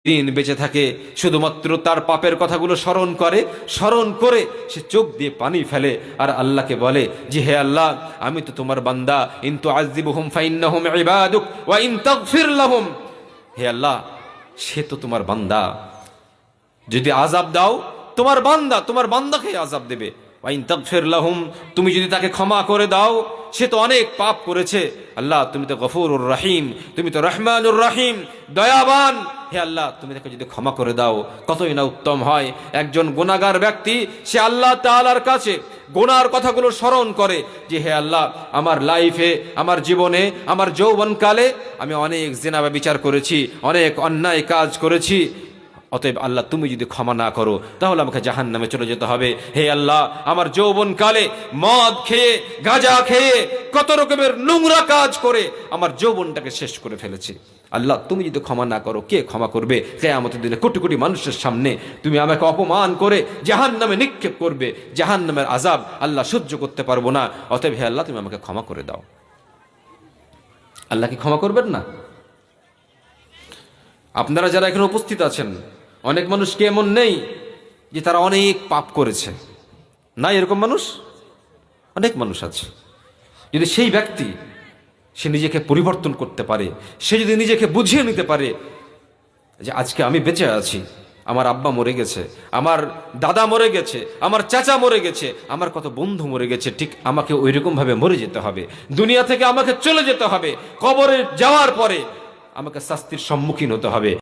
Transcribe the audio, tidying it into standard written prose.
দিন বেঁচে থাকে শুধুমাত্র তার পাপের কথাগুলো স্মরণ করে, স্মরণ করে সে চোখ দিয়ে পানি ফেলে আর আল্লাহকে বলে যে হে আল্লাহ, আমি তো তোমার বান্দা, ইন তুআযিবুহুম ফাইন্নাহুম ইবাদুক ওয়া ইন তাগফির লাহুম, হে আল্লাহ সে তো তোমার বান্দা, যদি আযাব দাও তোমার বান্দা, তোমার বান্দাকে আযাব দেবে, ওয়া ইন তাগফির লাহুম, তুমি যদি তাকে ক্ষমা করে দাও, সে তো অনেক পাপ করেছে, আল্লাহ তুমি তো গফুরুর রহিম, তুমি তো রহমানুর রহিম, দয়াবান, হে আল্লাহ তুমি তাকে যদি ক্ষমা করে দাও কতই না উত্তম হয়। একজন গুনাহগার ব্যক্তি সে আল্লাহ তাআলার কাছে গুনার কথাগুলো স্মরণ করে যে হে আল্লাহ, আমার লাইফে, আমার জীবনে, আমার যৌবনকালে আমি অনেক জিনা ব্যভিচার করেছি, অনেক অন্যায় কাজ করেছি, অতএব আল্লাহ তুমি যদি ক্ষমা না করো তাহলে আমাকে জাহান্নামে চলে যেতে হবে। হে আল্লাহ, আমার যৌবনকালে মদ খেয়ে, গাঁজা খেয়ে, কত রকমের নোংরা কাজ করে আমার যৌবনটাকে শেষ করে ফেলেছি, আল্লাহ তুমি যদি ক্ষমা না করো কে ক্ষমা করবে? কিয়ামতের দিনে কোটি কোটি মানুষের সামনে তুমি আমাকে অপমান করে জাহান্নামে নিক্ষেপ করবে, জাহান্নামের আযাব আল্লাহ সহ্য করতে পারবো না, অতএব হে আল্লাহ তুমি আমাকে ক্ষমা করে দাও। আল্লাহ কি ক্ষমা করবেন না? আপনারা যারা এখানে উপস্থিত আছেন, অনেক মানুষকে এমন নেই যে তারা অনেক পাপ করেছে, না এরকম মানুষ অনেক মানুষ আছে। যদি সেই ব্যক্তি সে নিজেকে পরিবর্তন করতে পারে, সে যদি নিজেকে বুঝিয়ে নিতে পারে যে আজকে আমি বেঁচে আছি, আমার আব্বা মরে গেছে, আমার দাদা মরে গেছে, আমার চাচা মরে গেছে, আমার কত বন্ধু মরে গেছে, ঠিক আমাকে ওই রকম ভাবে মরে যেতে হবে, দুনিয়া থেকে আমাকে চলে যেতে হবে, কবরে যাওয়ার পরে আমাকে শাস্তির সম্মুখীন হতে হবে।